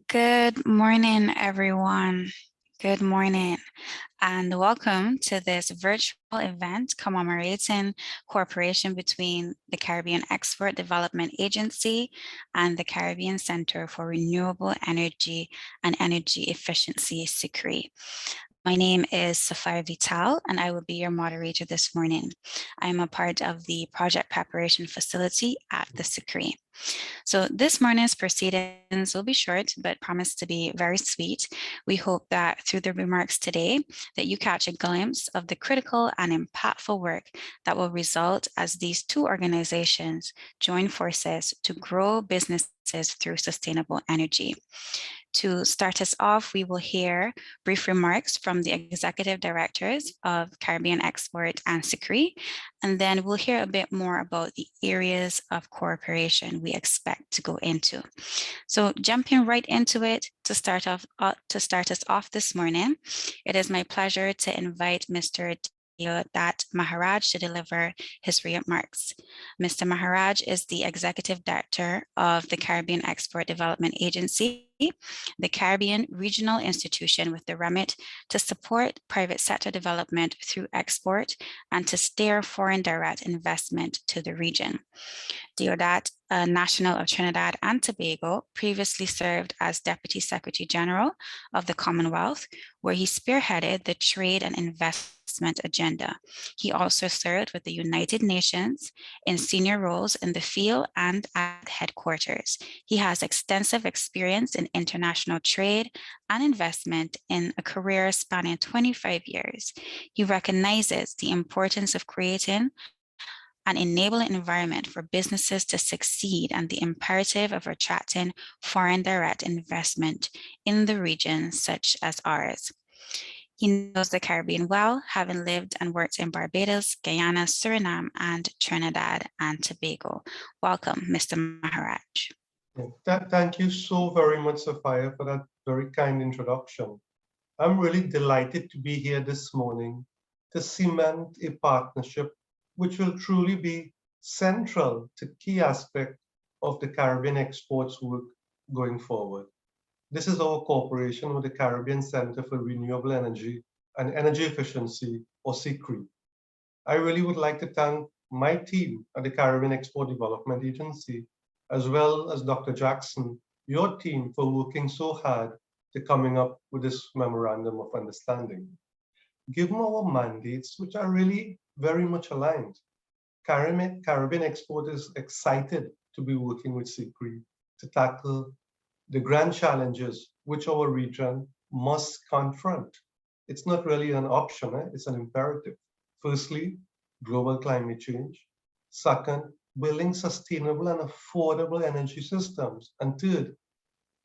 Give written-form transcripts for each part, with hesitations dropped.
Good morning, everyone. Good morning, and welcome to this virtual event commemorating cooperation between the Caribbean Export Development Agency and the Caribbean Center for Renewable Energy and Energy Efficiency, CCREEE. My name is Safia Vital, and I will be your moderator this morning. I am a part of the project preparation facility at the CCREEE. So this morning's proceedings will be short, but promise to be very sweet. We hope that through the remarks today, that you catch a glimpse of the critical and impactful work that will result as these two organizations join forces to grow businesses through sustainable energy. To start us off, we will hear brief remarks from the executive directors of Caribbean Export and CCREEE, and then we'll hear a bit more about the areas of cooperation we expect to go into. So jumping right into it, to start us off this morning, it is my pleasure to invite Mr. Deodat Maharaj to deliver his remarks. Mr. Maharaj is the Executive Director of the Caribbean Export Development Agency, the Caribbean regional institution with the remit to support private sector development through export and to steer foreign direct investment to the region. Deodat, a national of Trinidad and Tobago, previously served as Deputy Secretary General of the Commonwealth, where he spearheaded the trade and investment agenda. He also served with the United Nations in senior roles in the field and at headquarters. He has extensive experience in international trade and investment in a career spanning 25 years. He recognizes the importance of creating an enabling environment for businesses to succeed and the imperative of attracting foreign direct investment in the region such as ours. He knows the Caribbean well, having lived and worked in Barbados, Guyana, Suriname, and Trinidad and Tobago. Welcome, Mr. Maharaj. Thank you so very much, Sophia, for that very kind introduction. I'm really delighted to be here this morning to cement a partnership which will truly be central to key aspects of the Caribbean exports work going forward. This is our cooperation with the Caribbean Center for Renewable Energy and Energy Efficiency, or CCREEE. I really would like to thank my team at the Caribbean Export Development Agency, as well as Dr. Jackson, your team, for working so hard to coming up with this memorandum of understanding. Given our mandates, which are really very much aligned, Caribbean Export is excited to be working with CCREEE to tackle the grand challenges which our region must confront. It's not really an option, it's an imperative. Firstly, global climate change. Second, building sustainable and affordable energy systems. And third,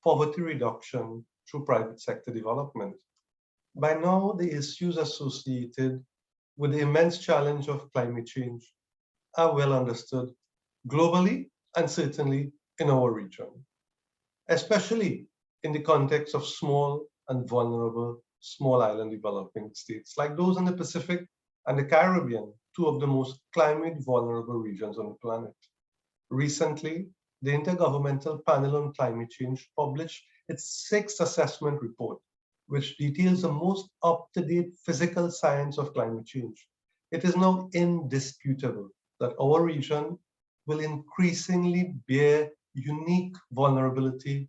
poverty reduction through private sector development. By now, the issues associated with the immense challenge of climate change are well understood globally and certainly in our region, especially in the context of small and vulnerable small island developing states like those in the Pacific and the Caribbean, two of the most climate vulnerable regions on the planet. Recently, the Intergovernmental Panel on Climate Change published its sixth assessment report, which details the most up-to-date physical science of climate change. It is now indisputable that our region will increasingly bear unique vulnerability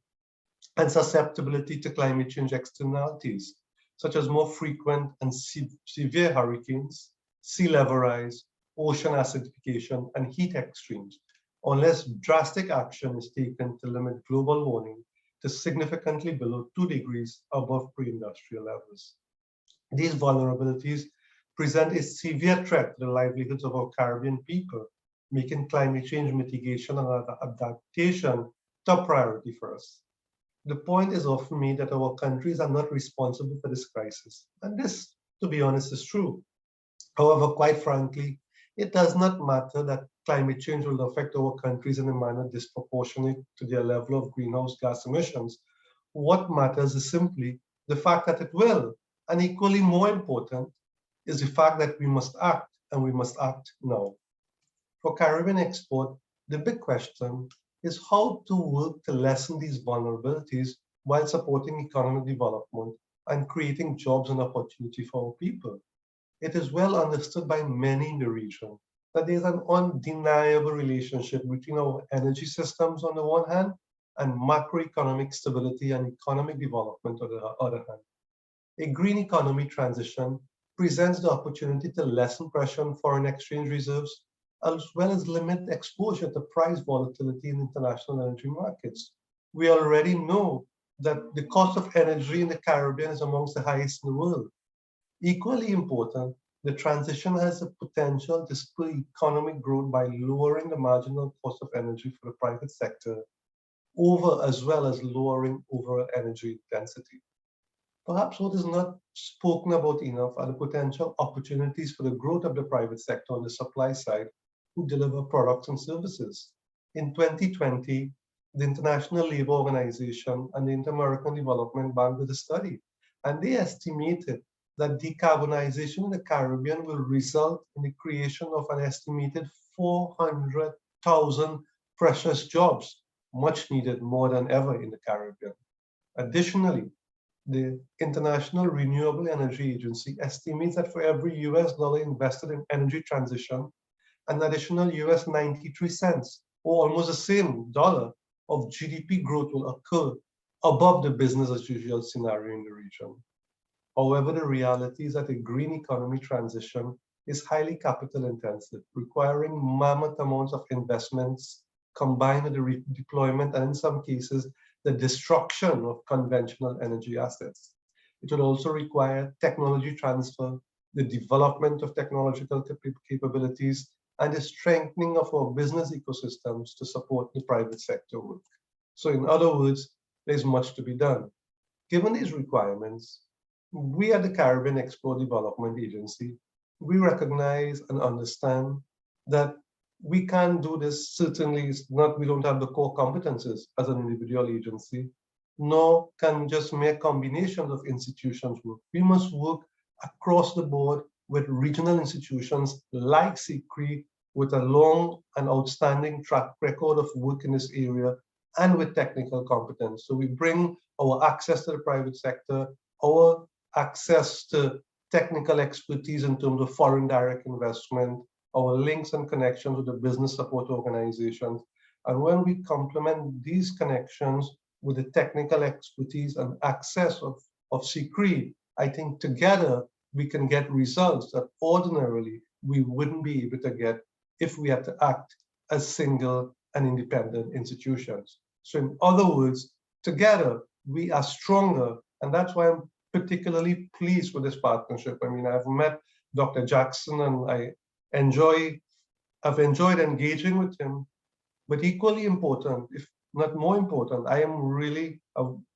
and susceptibility to climate change externalities, such as more frequent and severe hurricanes, sea level rise, ocean acidification, and heat extremes, unless drastic action is taken to limit global warming to significantly below 2 degrees above pre-industrial levels. These vulnerabilities present a severe threat to the livelihoods of our Caribbean people, making climate change mitigation and adaptation top priority for us. The point is often made that our countries are not responsible for this crisis, and this, to be honest, is true. However, quite frankly, it does not matter that climate change will affect our countries in a manner disproportionate to their level of greenhouse gas emissions. What matters is simply the fact that it will, and equally more important is the fact that we must act, and we must act now. For Caribbean Export, the big question is how to work to lessen these vulnerabilities while supporting economic development and creating jobs and opportunity for our people. It is well understood by many in the region that there is an undeniable relationship between our energy systems on the one hand and macroeconomic stability and economic development on the other hand. A green economy transition presents the opportunity to lessen pressure on foreign exchange reserves, as well as limit exposure to price volatility in international energy markets. We already know that the cost of energy in the Caribbean is amongst the highest in the world. Equally important, the transition has the potential to spur economic growth by lowering the marginal cost of energy for the private sector, as well as lowering overall energy intensity. Perhaps what is not spoken about enough are the potential opportunities for the growth of the private sector on the supply side who deliver products and services. In 2020, the International Labour Organization and the Inter-American Development Bank did a study, and they estimated that decarbonization in the Caribbean will result in the creation of an estimated 400,000 precious jobs, much needed more than ever in the Caribbean. Additionally, the International Renewable Energy Agency estimates that for every US dollar invested in energy transition, an additional US 93 cents, or almost the same dollar, of GDP growth will occur above the business as usual scenario in the region. However, the reality is that a green economy transition is highly capital intensive, requiring mammoth amounts of investments combined with the redeployment and in some cases, the destruction of conventional energy assets. It will also require technology transfer, the development of technological capabilities, and the strengthening of our business ecosystems to support the private sector work. So in other words, there's much to be done. Given these requirements, we at the Caribbean Export Development Agency, we recognize and understand that we can't do this. Certainly, it's not, we don't have the core competences as an individual agency, nor can just mere combinations of institutions work. We must work across the board with regional institutions like CCREEE with a long and outstanding track record of work in this area and with technical competence. So we bring our access to the private sector, our access to technical expertise in terms of foreign direct investment, our links and connections with the business support organizations. And when we complement these connections with the technical expertise and access of CCREEE, I think together we can get results that ordinarily we wouldn't be able to get if we had to act as single and independent institutions. So in other words, together we are stronger, and that's why I'm particularly pleased with this partnership. I mean, I've met Dr. Jackson and I've enjoyed engaging with him, but equally important, if not more important, I am really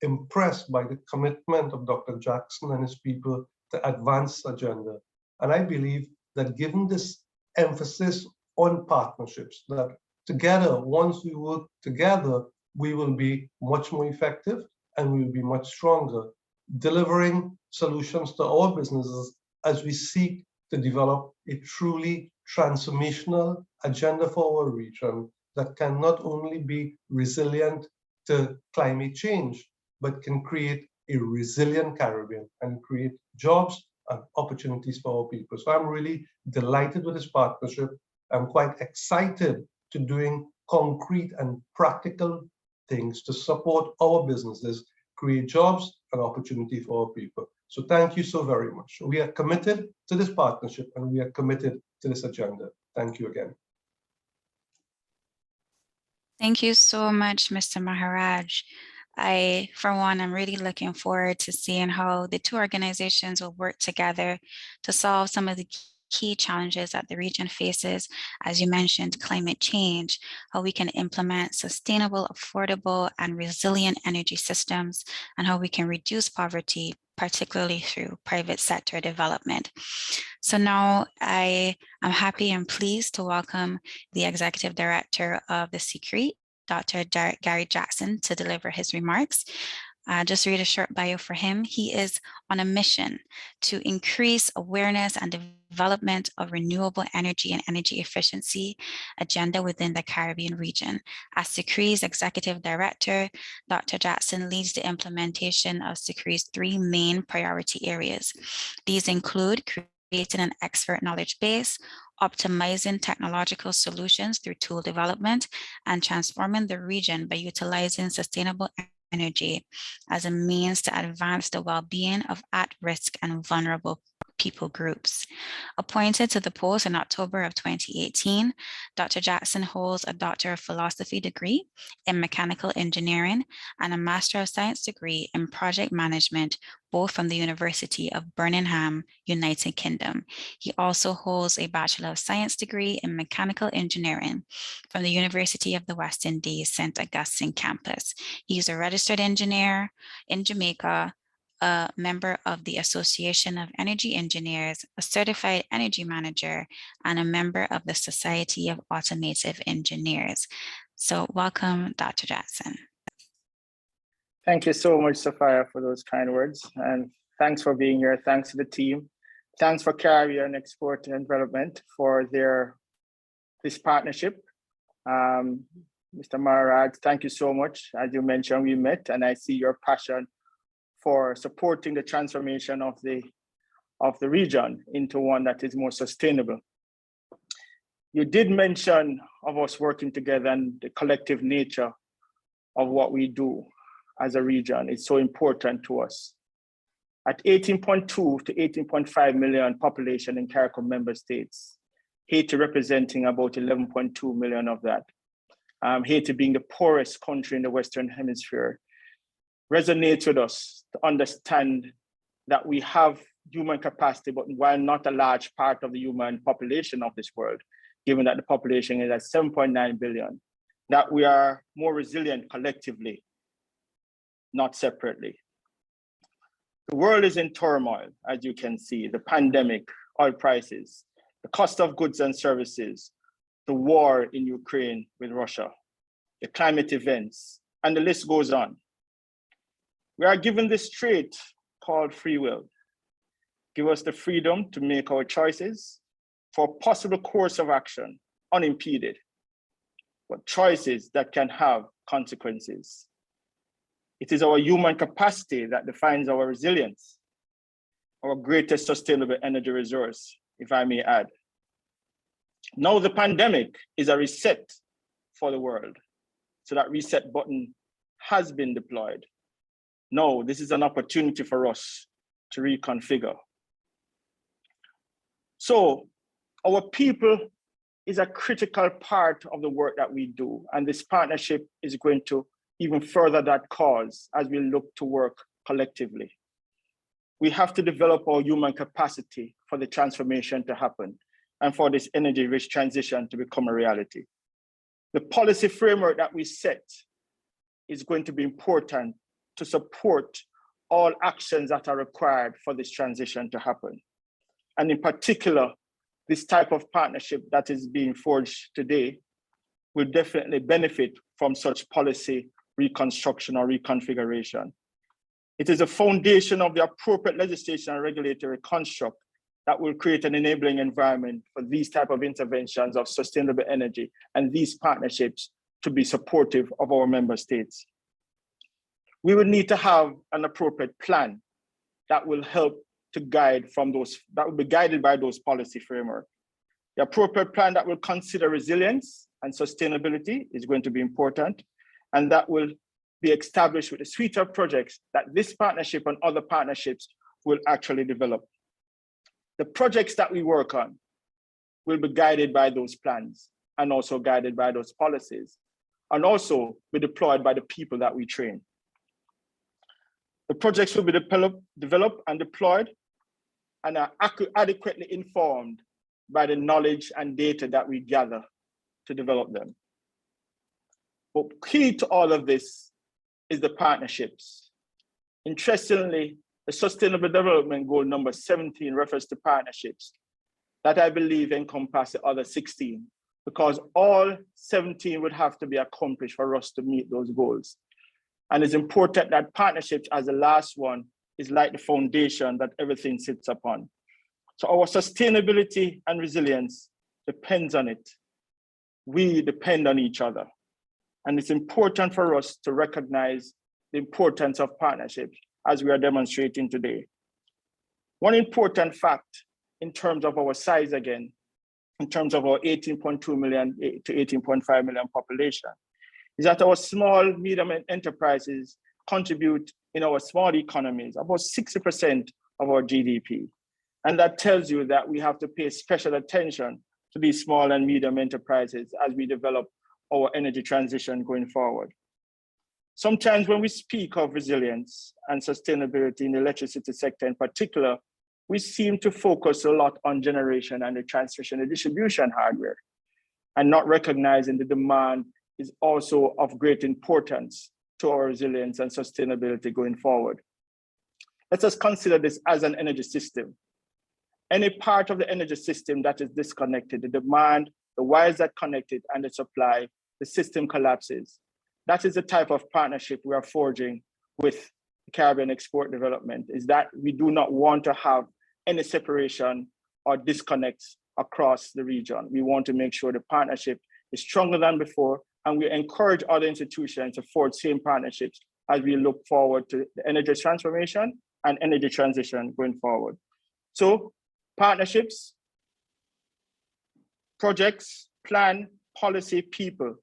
impressed by the commitment of Dr. Jackson and his people to advance agenda. And I believe that given this emphasis on partnerships, that together, once we work together, we will be much more effective and we will be much stronger, delivering solutions to our businesses as we seek to develop a truly transformational agenda for our region that can not only be resilient to climate change, but can create a resilient Caribbean and create jobs and opportunities for our people. So I'm really delighted with this partnership. I'm quite excited to doing concrete and practical things to support our businesses, create jobs and opportunity for our people. So thank you so very much. We are committed to this partnership and we are committed to this agenda. Thank you again. Thank you so much, Mr. Maharaj. For one, I'm really looking forward to seeing how the two organizations will work together to solve some of the key challenges that the region faces. As you mentioned, climate change, how we can implement sustainable, affordable, and resilient energy systems, and how we can reduce poverty, particularly through private sector development. So now I am happy and pleased to welcome the Executive Director of the CCREEE, Dr. Gary Jackson, to deliver his remarks. Just read a short bio for him. He is on a mission to increase awareness and development of renewable energy and energy efficiency agenda within the Caribbean region. As CCREE's executive director, Dr. Jackson leads the implementation of CCREE's 3 main priority areas. These include creating an expert knowledge base, optimizing technological solutions through tool development, and transforming the region by utilizing sustainable energy as a means to advance the well-being of at-risk and vulnerable people groups. Appointed to the post in October of 2018, Dr. Jackson holds a Doctor of Philosophy degree in Mechanical Engineering and a Master of Science degree in Project Management, both from the University of Birmingham, United Kingdom. He also holds a Bachelor of Science degree in Mechanical Engineering from the University of the West Indies, St. Augustine campus. He's a registered engineer in Jamaica, a member of the Association of Energy Engineers, a certified energy manager, and a member of the Society of Automotive Engineers. So welcome, Dr. Jackson. Thank you so much, Sophia, for those kind words. And thanks for being here. Thanks to the team. Thanks for Caribbean Export and Development for this partnership. Mr. Marad, thank you so much. As you mentioned, we met, and I see your passion for supporting the transformation of the region into one that is more sustainable. You did mention of us working together and the collective nature of what we do as a region is so important to us. At 18.2 to 18.5 million population in CARICOM member states, Haiti representing about 11.2 million of that. Haiti being the poorest country in the Western Hemisphere, resonates with us to understand that we have human capacity, but while not a large part of the human population of this world, given that the population is at 7.9 billion, that we are more resilient collectively, not separately. The world is in turmoil, as you can see, the pandemic, oil prices, the cost of goods and services, the war in Ukraine with Russia, the climate events, and the list goes on. We are given this trait called free will. Give us the freedom to make our choices for a possible course of action, unimpeded, but choices that can have consequences. It is our human capacity that defines our resilience, our greatest sustainable energy resource, if I may add. Now the pandemic is a reset for the world. So that reset button has been deployed. No, this is an opportunity for us to reconfigure. So our people is a critical part of the work that we do. And this partnership is going to even further that cause as we look to work collectively. We have to develop our human capacity for the transformation to happen and for this energy-rich transition to become a reality. The policy framework that we set is going to be important to support all actions that are required for this transition to happen. And in particular, this type of partnership that is being forged today will definitely benefit from such policy reconstruction or reconfiguration. It is a foundation of the appropriate legislation and regulatory construct that will create an enabling environment for these type of interventions of sustainable energy and these partnerships to be supportive of our member states. We will need to have an appropriate plan that will help to guide from those, that will be guided by those policy framework. The appropriate plan that will consider resilience and sustainability is going to be important, and that will be established with a suite of projects that this partnership and other partnerships will actually develop. The projects that we work on will be guided by those plans and also guided by those policies, and also be deployed by the people that we train. The projects will be developed and deployed and are adequately informed by the knowledge and data that we gather to develop them. But key to all of this is the partnerships. Interestingly, the Sustainable Development Goal number 17 refers to partnerships that I believe encompass the other 16, because all 17 would have to be accomplished for us to meet those goals. And it's important that partnerships, as the last one, is like the foundation that everything sits upon. So our sustainability and resilience depends on it. We depend on each other. And it's important for us to recognize the importance of partnerships as we are demonstrating today. One important fact in terms of our size again, in terms of our 18.2 million to 18.5 million population, is that our small, medium enterprises contribute in our small economies about 60% of our GDP. And that tells you that we have to pay special attention to these small and medium enterprises as we develop our energy transition going forward. Sometimes when we speak of resilience and sustainability in the electricity sector in particular, we seem to focus a lot on generation and the transmission and distribution hardware, and not recognizing the demand is also of great importance to our resilience and sustainability going forward. Let us consider this as an energy system. Any part of the energy system that is disconnected, the demand, the wires that connect it, and the supply, the system collapses. That is the type of partnership we are forging with Caribbean Export Development, is that we do not want to have any separation or disconnects across the region. We want to make sure the partnership is stronger than before, and we encourage other institutions to forge same partnerships as we look forward to the energy transformation and energy transition going forward. So partnerships, projects, plan, policy, people.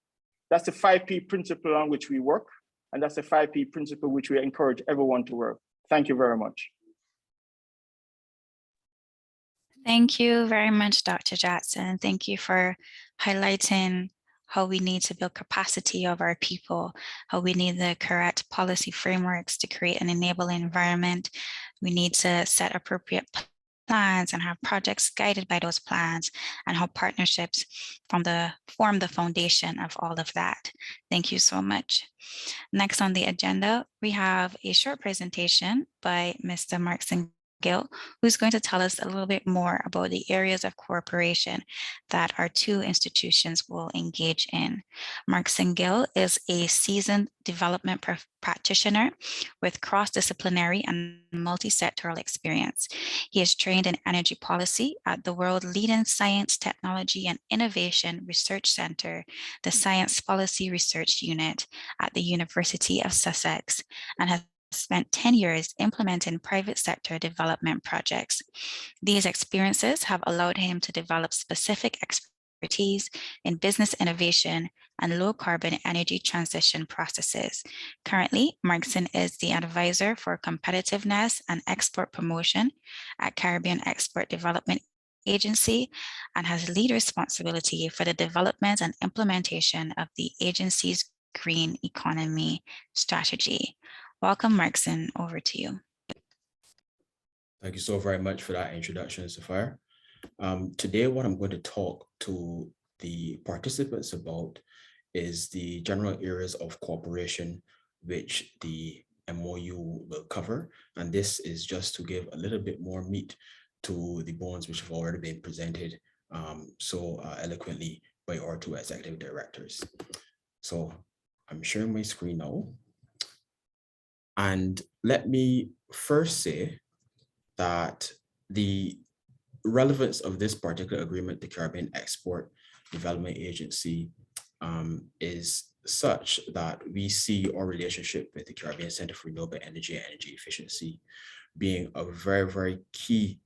That's the 5P principle on which we work. And that's the 5P principle which we encourage everyone to work. Thank you very much. Thank you very much, Dr. Jackson. Thank you for highlighting how we need to build capacity of our people, how we need the correct policy frameworks to create an enabling environment. We need to set appropriate plans and have projects guided by those plans, and how partnerships form the foundation of all of that. Thank you so much. Next on the agenda, we have a short presentation by Mr. Markson Gill, who's going to tell us a little bit more about the areas of cooperation that our two institutions will engage in. Markson Gill is a seasoned development practitioner with cross-disciplinary and multi-sectoral experience. He is trained in energy policy at the world-leading Science, Technology, and Innovation Research Center, the Science Policy Research Unit at the University of Sussex, and has spent 10 years implementing private sector development projects. These experiences have allowed him to develop specific expertise in business innovation and low carbon energy transition processes. Currently, Markson is the advisor for competitiveness and export promotion at Caribbean Export Development Agency, and has lead responsibility for the development and implementation of the agency's green economy strategy. Welcome, Markson, over to you. Thank you so very much for that introduction, Sapphire. Today, what I'm going to talk to the participants about is the general areas of cooperation which the MOU will cover. And this is just to give a little bit more meat to the bones which have already been presented so eloquently by our two executive directors. So I'm sharing my screen now. And let me first say that the relevance of this particular agreement, the Caribbean Export Development Agency, is such that we see our relationship with the Caribbean Center for Renewable Energy and Energy Efficiency being a very, very key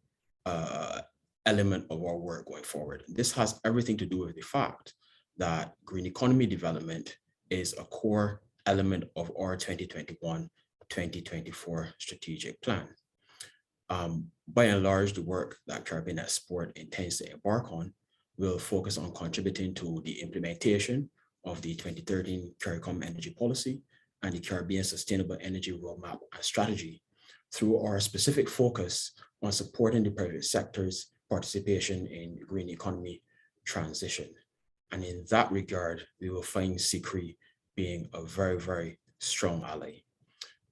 element of our work going forward. This has everything to do with the fact that green economy development is a core element of our 2021-2024 strategic plan. By and large, the work that Caribbean Export intends to embark on will focus on contributing to the implementation of the 2013 CARICOM energy policy and the Caribbean Sustainable Energy Roadmap and Strategy through our specific focus on supporting the private sector's participation in green economy transition. And in that regard, we will find CCREEE being a very, very strong ally.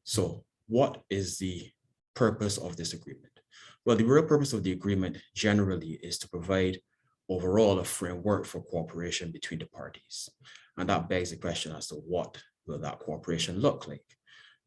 So what is the purpose of this agreement? Well, the real purpose of the agreement generally is to provide overall a framework for cooperation between the parties. And that begs the question as to what will that cooperation look like?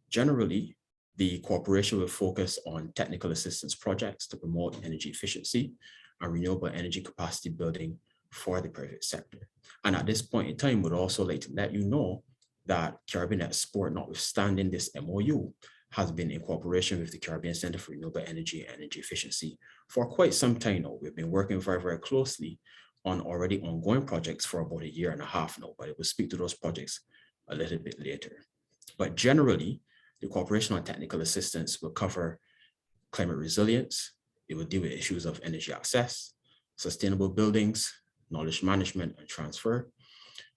Generally, the cooperation will focus on technical assistance projects to promote energy efficiency and renewable energy capacity building for the private sector. And at this point in time, we'd also like to let you know that Caribbean Export, notwithstanding this MOU, has been in cooperation with the Caribbean Center for Renewable Energy and Energy Efficiency for quite some time now. We've been working very, very closely on already ongoing projects for about 1.5 years now, but I will speak to those projects a little bit later. But generally, the cooperation on technical assistance will cover climate resilience. It will deal with issues of energy access, sustainable buildings, knowledge management and transfer,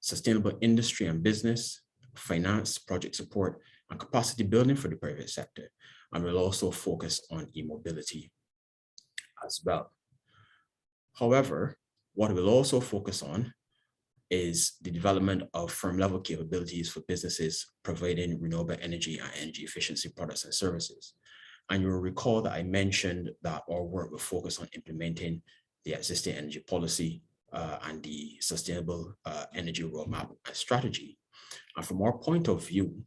sustainable industry and business, finance, project support, and capacity building for the private sector. And we'll also focus on e-mobility as well. However, what we'll also focus on is the development of firm-level capabilities for businesses providing renewable energy and energy efficiency products and services. And you'll recall that I mentioned that our work will focus on implementing the existing energy policy and the sustainable energy roadmap and strategy. And from our point of view,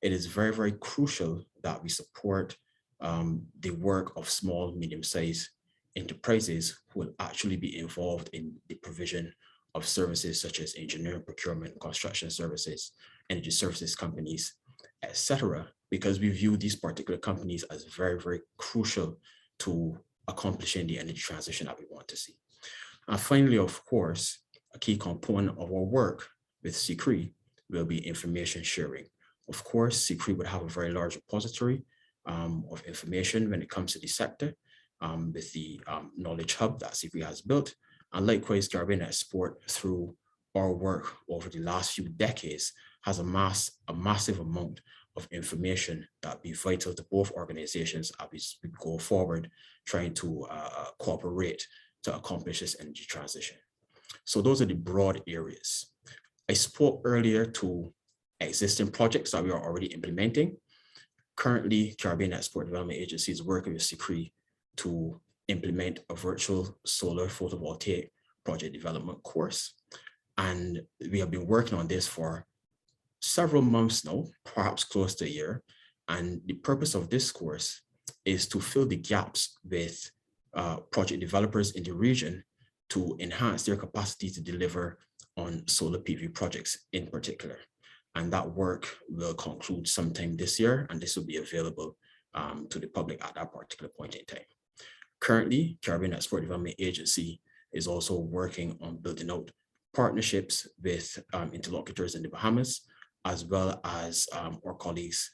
it is very, very crucial that we support the work of small, medium-sized enterprises who will actually be involved in the provision of services such as engineering, procurement, construction services, energy services companies, etc., because we view these particular companies as very, very crucial to accomplishing the energy transition that we want to see. And finally, of course, a key component of our work with CCREEE will be information sharing. Of course, CCREEE would have a very large repository of information when it comes to the sector with the knowledge hub that CCREEE has built. And likewise, Caribbean Export, through our work over the last few decades, has a massive amount of information that be vital to both organizations as we go forward, trying to cooperate to accomplish this energy transition. So those are the broad areas. I spoke earlier to existing projects that we are already implementing. Currently, Caribbean Export Development Agency is working with CCREEE to implement a virtual solar photovoltaic project development course. And we have been working on this for several months now, perhaps close to a year. And the purpose of this course is to fill the gaps with project developers in the region to enhance their capacity to deliver on solar PV projects in particular. And that work will conclude sometime this year, and this will be available to the public at that particular point in time. Currently, Caribbean Export Development Agency is also working on building out partnerships with interlocutors in the Bahamas, as well as our colleagues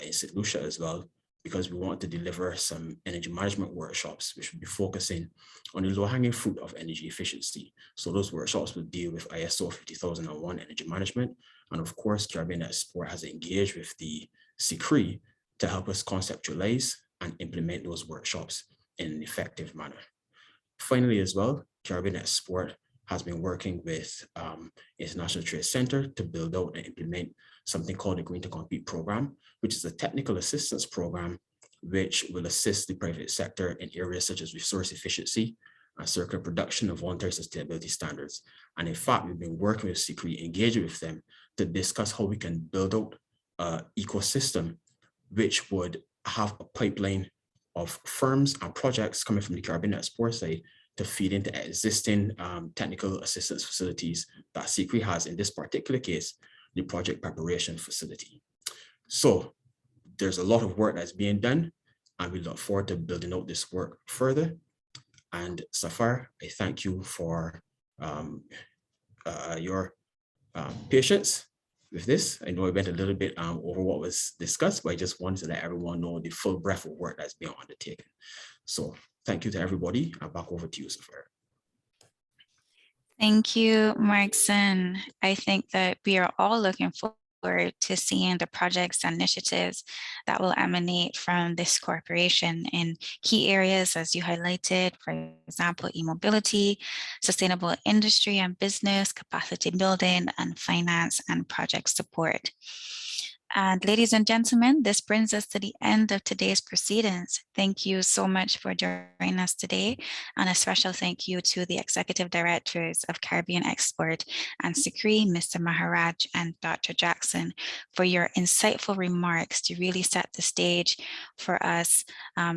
in St. Lucia as well, because we want to deliver some energy management workshops, which will be focusing on the low-hanging fruit of energy efficiency. So those workshops will deal with ISO 50001 energy management. And of course, Caribbean Export has engaged with the CCREEE to help us conceptualize and implement those workshops in an effective manner. Finally, as well, Caribbean Export has been working with International Trade Center to build out and implement something called the Green to Compete program, which is a technical assistance program which will assist the private sector in areas such as resource efficiency and circular production of voluntary sustainability standards. And in fact, we've been working with CCREEE, engaging with them to discuss how we can build out an ecosystem which would have a pipeline of firms and projects coming from the Caribbean Export side to feed into existing technical assistance facilities that CCREEE has, in this particular case, the project preparation facility. So there's a lot of work that's being done, and we look forward to building out this work further. And Safar, I thank you for your patience with this. I know I went a little bit over what was discussed, but I just wanted to let everyone know the full breadth of work that's being undertaken. So thank you to everybody, and back over to you, Safar. Thank you, Markson. I think that we are all looking forward to seeing the projects and initiatives that will emanate from this corporation in key areas, as you highlighted, for example, e-mobility, sustainable industry and business, capacity building, and finance and project support. And ladies and gentlemen, this brings us to the end of today's proceedings. Thank you so much for joining us today. And a special thank you to the Executive Directors of Caribbean Export and CCREEE, Mr. Maharaj and Dr. Jackson, for your insightful remarks to really set the stage for us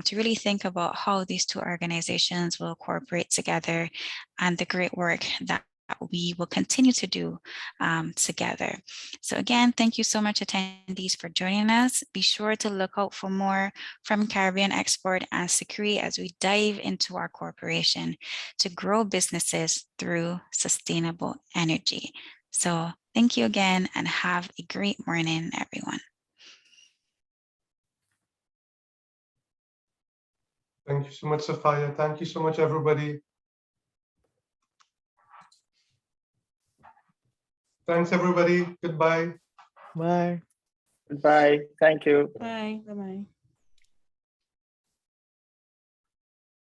to really think about how these two organizations will cooperate together and the great work that we will continue to do together. So again, thank you so much attendees for joining us. Be sure to look out for more from Caribbean Export and CCREEE as we dive into our cooperation to grow businesses through sustainable energy. So thank you again and have a great morning, everyone. Thank you so much, Sophia. Thank you so much, everybody. Thanks, everybody. Goodbye. Bye. Goodbye. Thank you. Bye. Bye-bye.